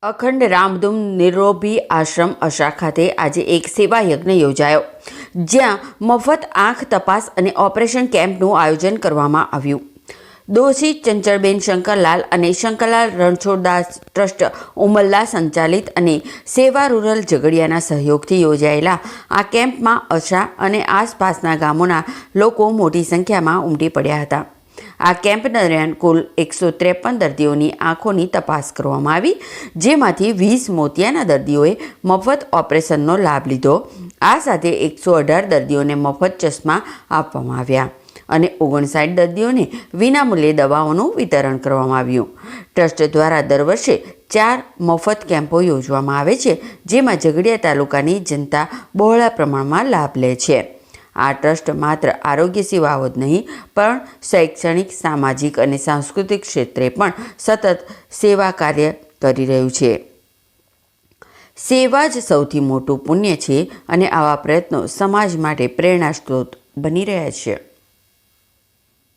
અખંડ રામધૂમ નિરોબી આશ્રમ અશા ખાતે આજે એક સેવા યજ્ઞ યોજાયો, જ્યાં મફત આંખ તપાસ અને ઓપરેશન કેમ્પનું આયોજન કરવામાં આવ્યું. દોશી ચંચળબેન શંકરલાલ અને શંકરલાલ રણછોડદાસ ટ્રસ્ટ ઉમલ્લા સંચાલિત અને સેવા રૂરલ ઝઘડિયાના સહયોગથી યોજાયેલા આ કેમ્પમાં અશા અને આસપાસના ગામોના લોકો મોટી સંખ્યામાં ઉમટી પડ્યા હતા. આ કેમ્પ દરમિયાન કુલ 153 દર્દીઓની આંખોની તપાસ કરવામાં આવી, જેમાંથી 20 મોતિયાના દર્દીઓએ મફત ઓપરેશનનો લાભ લીધો. આ સાથે 118 દર્દીઓને મફત ચશ્મા આપવામાં આવ્યા અને 59 દર્દીઓને વિનામૂલ્યે દવાઓનું વિતરણ કરવામાં આવ્યું. ટ્રસ્ટ દ્વારા દર વર્ષે 4 મફત કેમ્પો યોજવામાં આવે છે, જેમાં ઝઘડિયા તાલુકાની જનતા બહોળા પ્રમાણમાં લાભ લે છે. આ ટ્રસ્ટ માત્ર આરોગ્ય સેવાઓ જ નહીં, પણ શૈક્ષણિક, સામાજિક અને સાંસ્કૃતિક ક્ષેત્રે પણ સતત સેવા કાર્ય કરી રહ્યું છે. સેવા જ સૌથી મોટું પુણ્ય છે અને આવા પ્રયત્નો સમાજ માટે પ્રેરણા સ્ત્રોત બની રહ્યા છે.